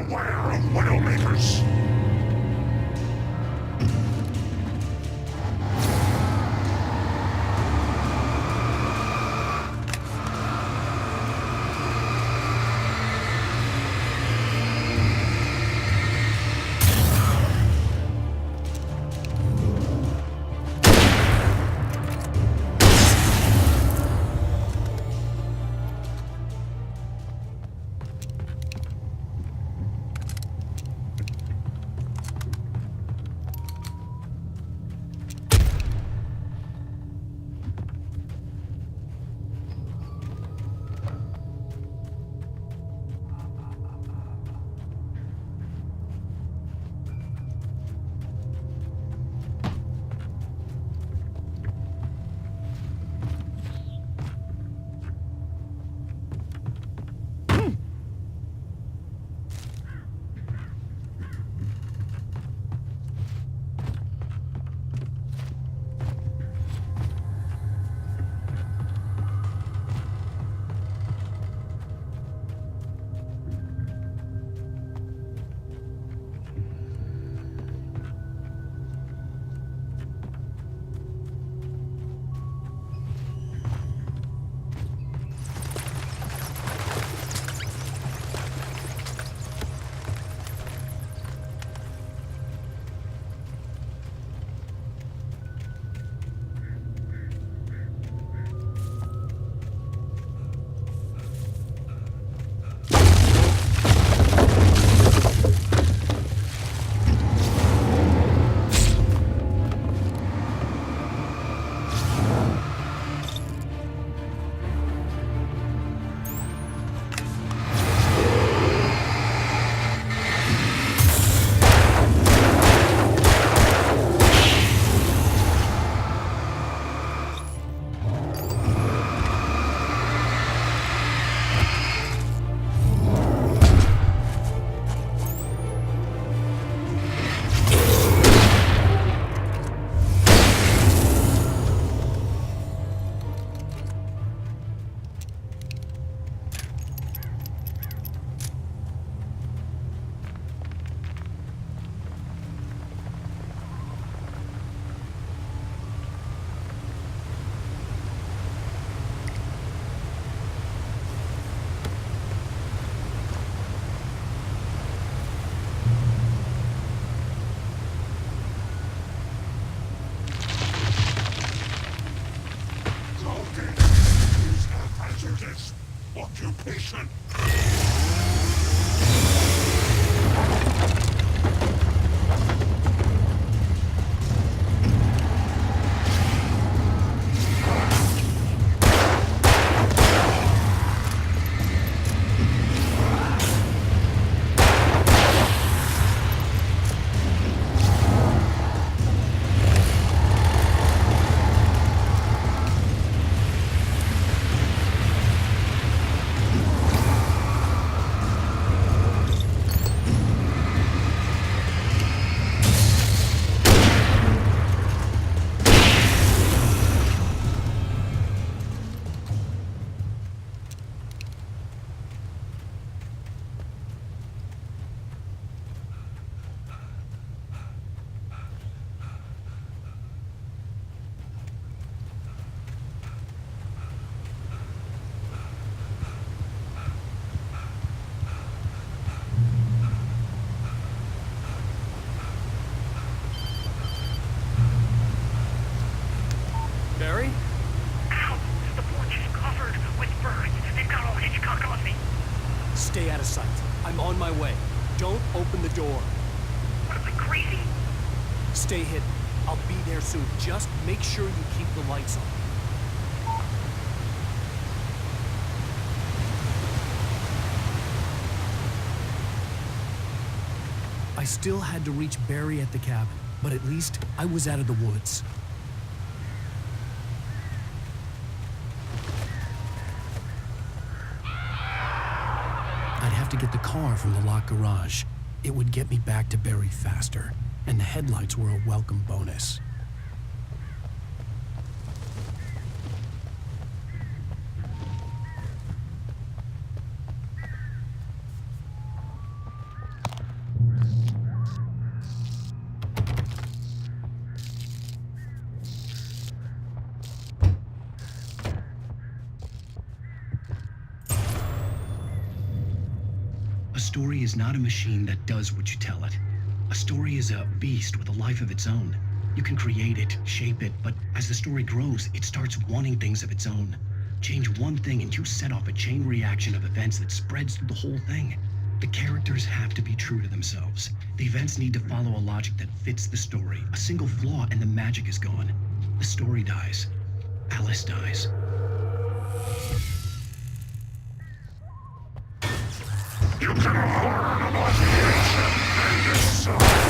Beware of Widowmakers! Occupation! Barry? Ow! The porch is covered with birds. They've got all Hitchcock on me. Stay out of sight. I'm on my way. Don't open the door. What am I, crazy? Stay hidden. I'll be there soon. Just make sure you keep the lights on. I still had to reach Barry at the cabin, but at least I was out of the woods. I'd have to get the car from the locked garage. It would get me back to Barry faster, and the headlights were a welcome bonus. story is not a machine that does what you tell it. A story is a beast with a life of its own. You can create it, shape it, but as the story grows, it starts wanting things of its own. Change one thing and you set off a chain reaction of events that spreads through the whole thing. The characters have to be true to themselves. The events need to follow a logic that fits the story. A single flaw and the magic is gone. The story dies. Alice dies. You can harm imagination and decide.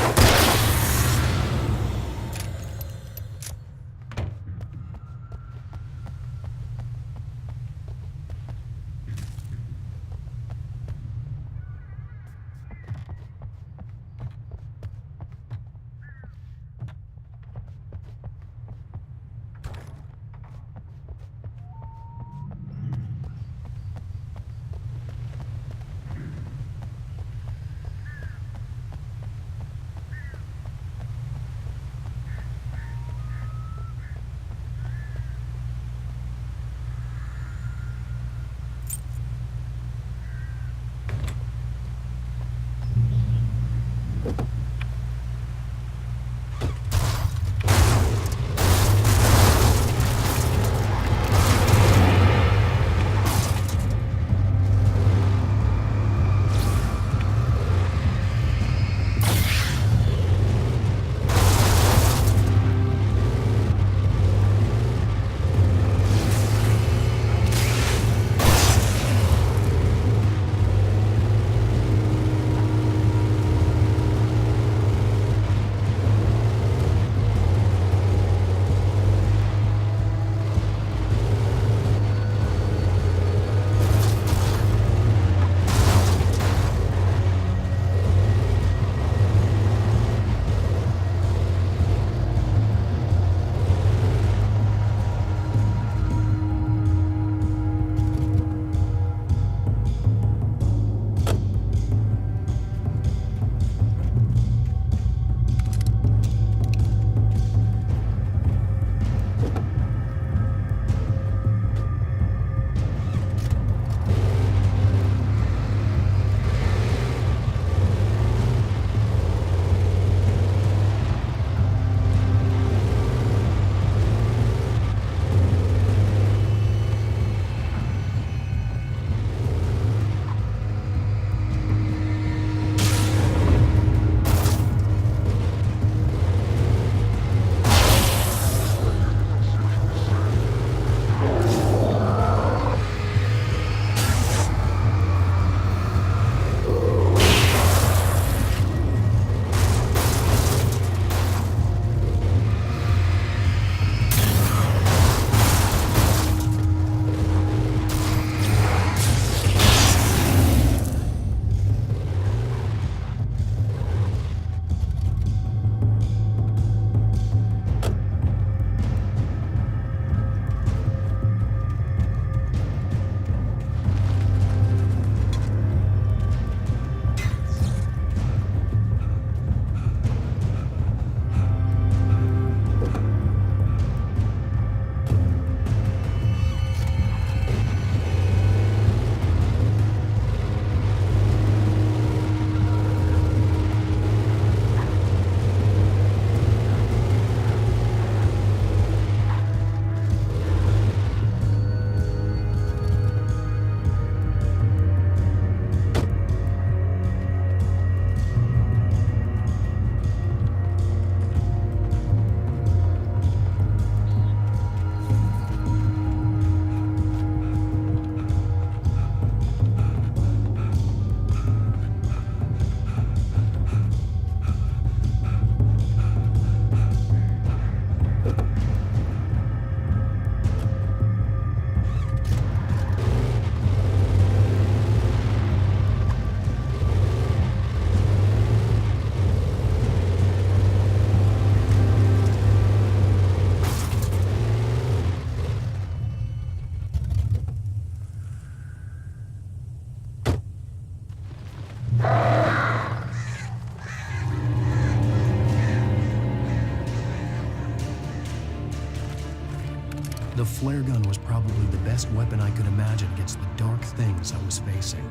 The flare gun was probably the best weapon I could imagine against the dark things I was facing.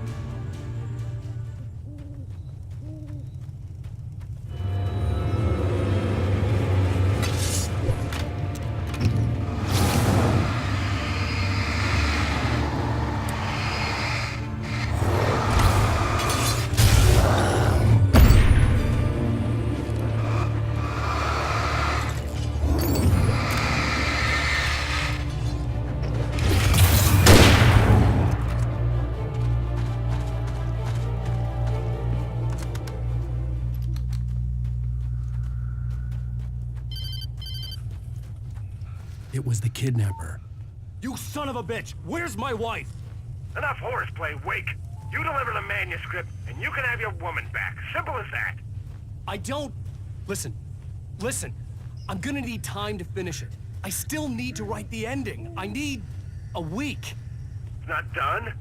It was the kidnapper. You son of a bitch! Where's my wife? Enough horseplay, Wake. You deliver the manuscript, and you can have your woman back. Simple as that. I don't... Listen. I'm gonna need time to finish it. I still need to write the ending. I need a week. It's not done.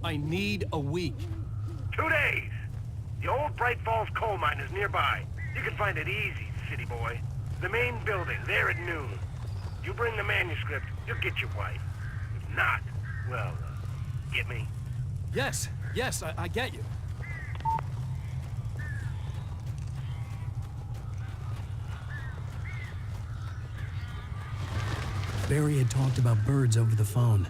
I need a week. 2 days. The old Bright Falls coal mine is nearby. You can find it easy, city boy. The main building, there at noon. You bring the manuscript, you'll get your wife. If not, well, get me? Yes, I get you. Barry had talked about birds over the phone.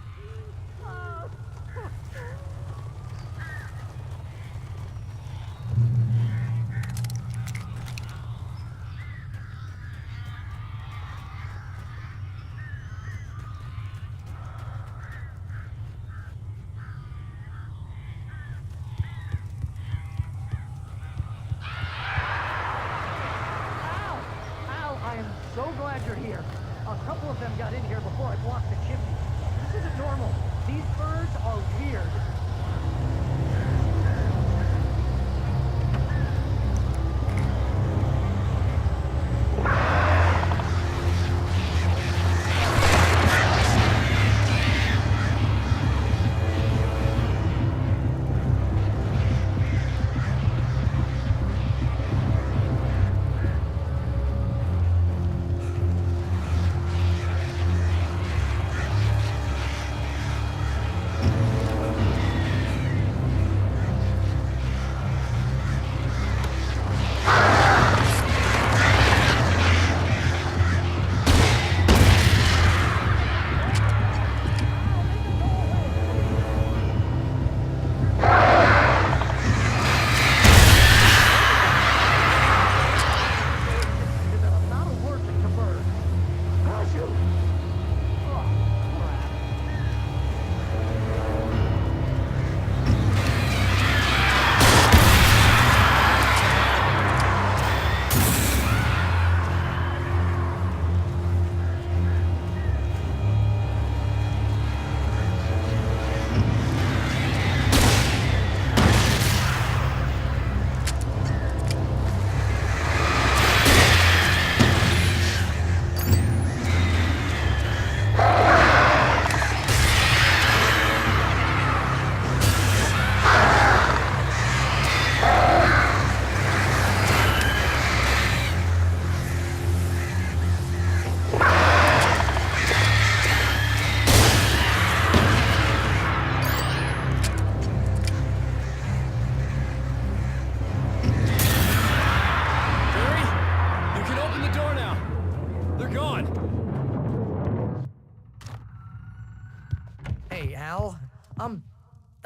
I am so glad you're here. A couple of them got in here before I blocked the chimney. This isn't normal. These birds are weird.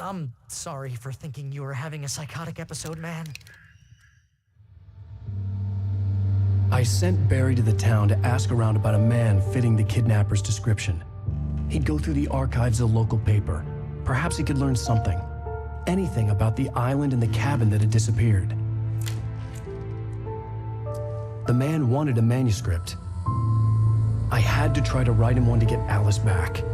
I'm sorry for thinking you were having a psychotic episode, man. I sent Barry to the town to ask around about a man fitting the kidnapper's description. He'd go through the archives of the local paper. Perhaps he could learn something. Anything about the island and the cabin that had disappeared. The man wanted a manuscript. I had to try to write him one to get Alice back.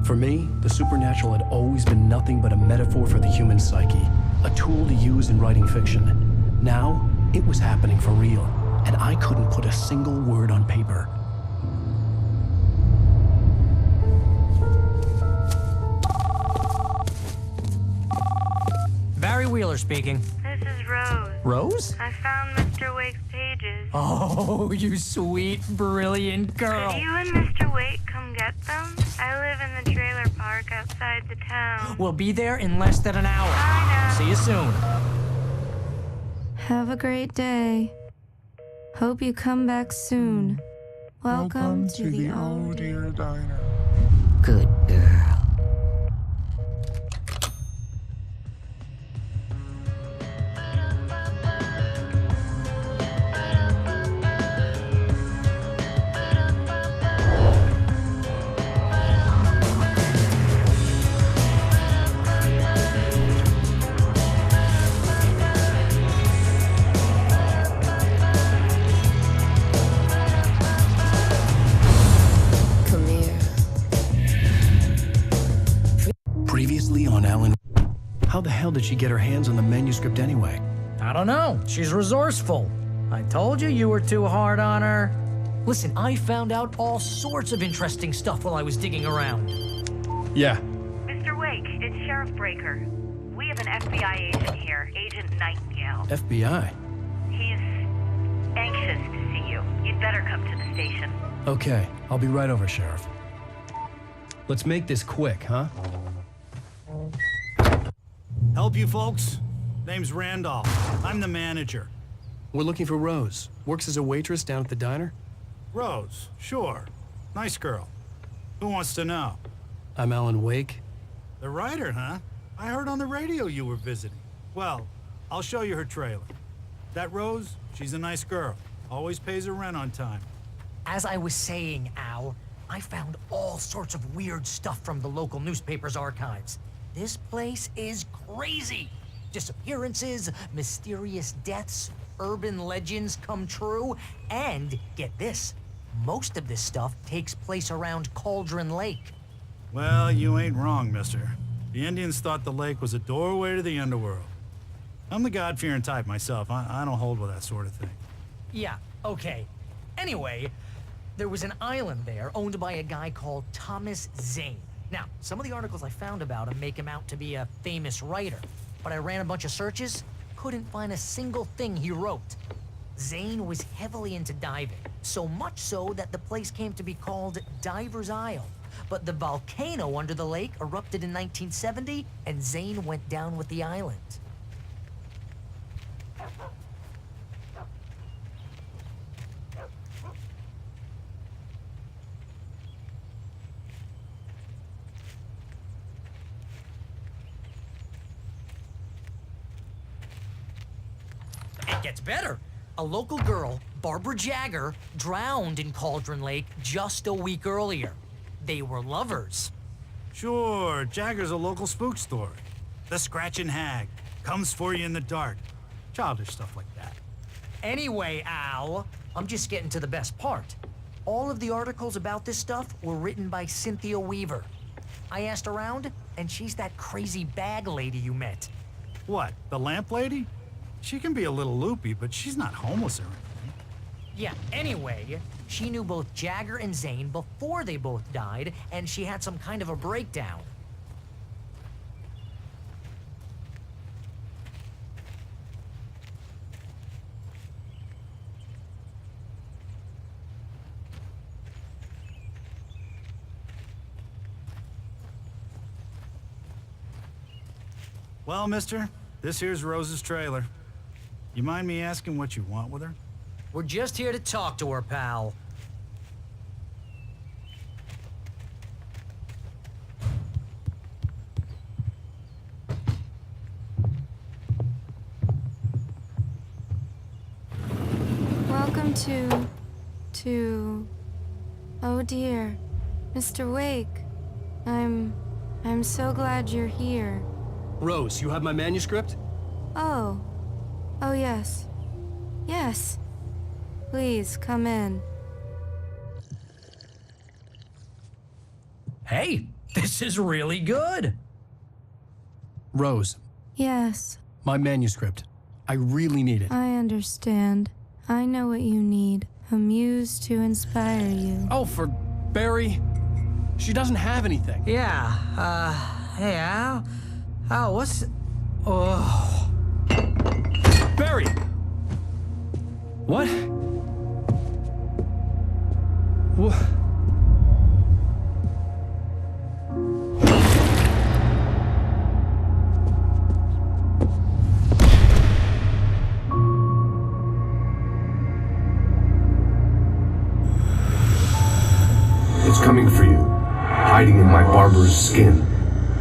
For me, the supernatural had always been nothing but a metaphor for the human psyche, a tool to use in writing fiction. Now, it was happening for real, and I couldn't put a single word on paper. Barry Wheeler speaking. This is Rose. Rose? I found Mr. Wake's pages. Oh, you sweet, brilliant girl. Could you and Mr. Wake come get them? I live in the trailer park outside the town. We'll be there in less than an hour. Bye now. See you soon. Have a great day. Hope you come back soon. Welcome to the Oh Dear Diner. Good girl. did she get her hands on the manuscript anyway? I don't know. She's resourceful. I told you were too hard on her. Listen, I found out all sorts of interesting stuff while I was digging around. Yeah. Mr. Wake, it's Sheriff Breaker. We have an FBI agent here, Agent Nightingale. FBI? He's anxious to see you. You'd better come to the station. Okay, I'll be right over, Sheriff. Let's make this quick, huh? Help you folks? Name's Randolph. I'm the manager. We're looking for Rose. Works as a waitress down at the diner. Rose, sure. Nice girl. Who wants to know? I'm Alane Wake. The writer, huh? I heard on the radio you were visiting. Well, I'll show you her trailer. That Rose, she's a nice girl. Always pays her rent on time. As I was saying, Al, I found all sorts of weird stuff from the local newspaper's archives. This place is crazy. Disappearances, mysterious deaths, urban legends come true, and get this, most of this stuff takes place around Cauldron Lake. Well, you ain't wrong, mister. The Indians thought the lake was a doorway to the underworld. I'm the God-fearing type myself. I don't hold with that sort of thing. Yeah, okay. Anyway, there was an island there owned by a guy called Thomas Zane. Now, some of the articles I found about him make him out to be a famous writer, but I ran a bunch of searches, couldn't find a single thing he wrote. Zane was heavily into diving, so much so that the place came to be called Diver's Isle. But the volcano under the lake erupted in 1970, and Zane went down with the island. It gets better. A local girl, Barbara Jagger, drowned in Cauldron Lake just a week earlier. They were lovers. Sure, Jagger's a local spook story. The Scratching Hag comes for you in the dark. Childish stuff like that. Anyway, Al, I'm just getting to the best part. All of the articles about this stuff were written by Cynthia Weaver. I asked around, and she's that crazy bag lady you met. What, the lamp lady? She can be a little loopy, but she's not homeless or anything. Yeah, anyway, she knew both Jagger and Zane before they both died, and she had some kind of a breakdown. Well, mister, this here's Rose's trailer. You mind me asking what you want with her? We're just here to talk to her, pal. Welcome to... Oh dear. Mr. Wake. I'm so glad you're here. Rose, you have my manuscript? Oh. Oh, yes. Yes. Please, come in. Hey, this is really good. Rose, Yes, my manuscript. I really need it. I understand. I know what you need. A muse to inspire you. Oh, for Barry? She doesn't have anything. Yeah, hey, Al? Al, what's... Oh... Barry! What? What? It's coming for you, hiding in my barber's skin.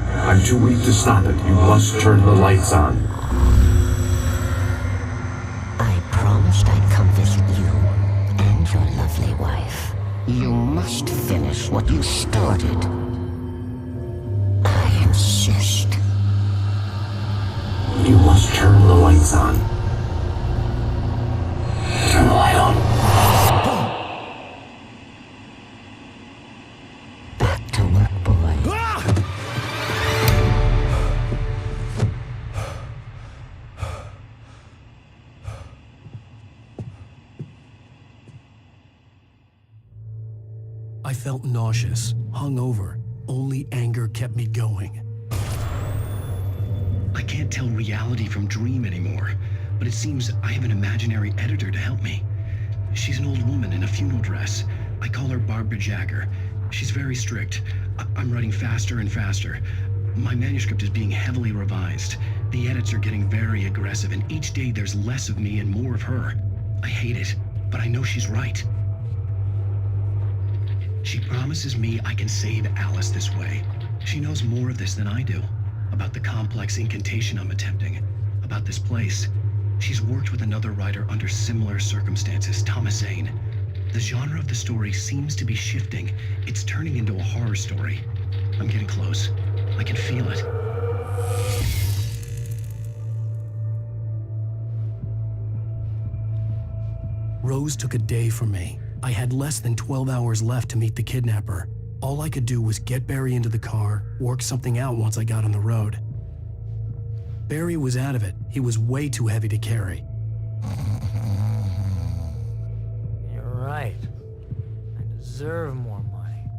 I'm too weak to stop it. You must turn the lights on. I promised I'd come visit you and your lovely wife. You must finish what you started. I insist. You must turn the lights on. Turn the light on. Back to work, boy. I felt nauseous, hungover. Only anger kept me going. I can't tell reality from dream anymore, but it seems I have an imaginary editor to help me. She's an old woman in a funeral dress. I call her Barbara Jagger. She's very strict. I'm writing faster and faster. My manuscript is being heavily revised. The edits are getting very aggressive, and each day there's less of me and more of her. I hate it, but I know she's right. She promises me I can save Alice this way. She knows more of this than I do. About the complex incantation I'm attempting. About this place. She's worked with another writer under similar circumstances, Thomas Zane. The genre of the story seems to be shifting. It's turning into a horror story. I'm getting close. I can feel it. Rose took a day from me. I had less than 12 hours left to meet the kidnapper. All I could do was get Barry into the car, work something out once I got on the road. Barry was out of it. He was way too heavy to carry. You're right. I deserve more money.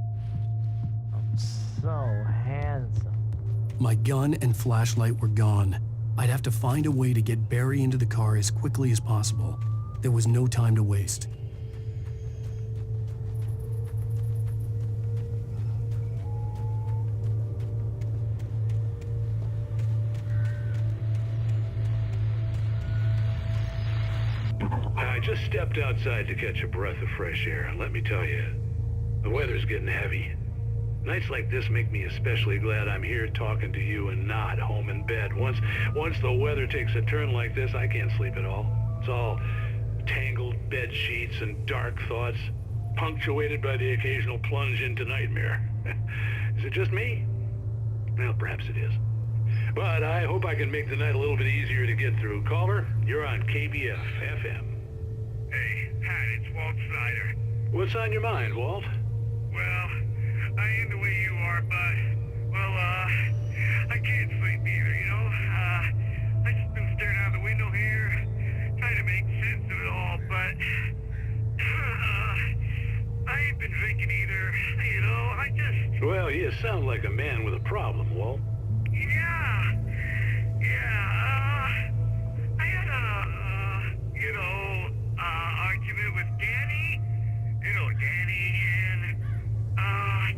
I'm so handsome. My gun and flashlight were gone. I'd have to find a way to get Barry into the car as quickly as possible. There was no time to waste. I just stepped outside to catch a breath of fresh air, and let me tell you, the weather's getting heavy. Nights like this make me especially glad I'm here talking to you and not home in bed. Once the weather takes a turn like this, I can't sleep at all. It's all tangled bed sheets and dark thoughts, punctuated by the occasional plunge into nightmare. Is it just me? Well, perhaps it is. But I hope I can make the night a little bit easier to get through. Caller, you're on KBF FM. Hey, Pat, it's Walt Snyder. What's on your mind, Walt? Well, I ain't the way you are, but, well, I can't sleep either, you know? I just been staring out the window here, trying to make sense of it all, but, I ain't been drinking either, you know? I just... Well, you sound like a man with a problem, Walt. I had argument with Danny, and,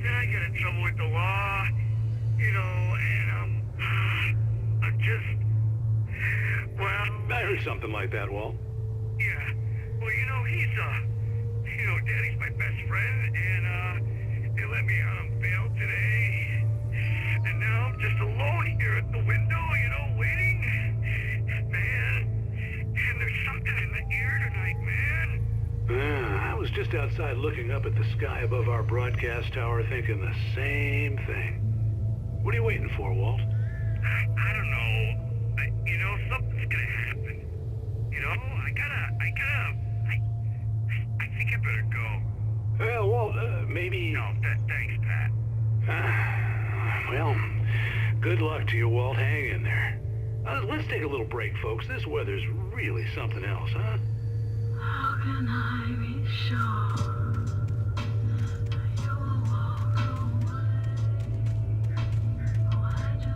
then I got in trouble with the law, and, I'm just, well... I heard something like that, Walt. Yeah, well, Danny's my best friend, and, they let me out on bail today, and now I'm just alone here at the window, waiting. Man, and there's something in the air tonight, man. I was just outside looking up at the sky above our broadcast tower thinking the same thing. What are you waiting for, Walt? I don't know. Something's gonna happen. I think I better go. Well, Walt, maybe... No, thanks, Pat. Well, good luck to you, Walt. Hang in there. Let's take a little break, folks. This weather's really something else, huh? How can I be sure you'll walk away? Why do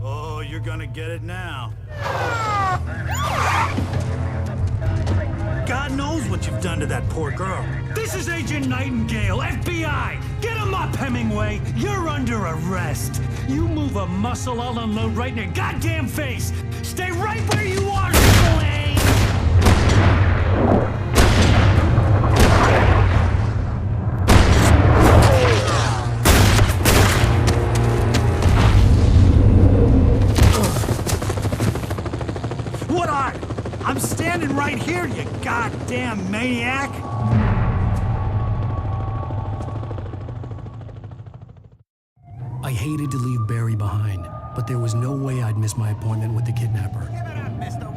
Oh, you're gonna get it now. God knows what you've done to that poor girl. This is Agent Nightingale, FBI! Get him up, Hemingway! You're under arrest. You move a muscle, I'll unload right in your goddamn face! Stay right where you are, Spillane! I'm standing right here, you goddamn maniac! I hated to leave Barry behind, but there was no way I'd miss my appointment with the kidnapper. Give it up, Mr.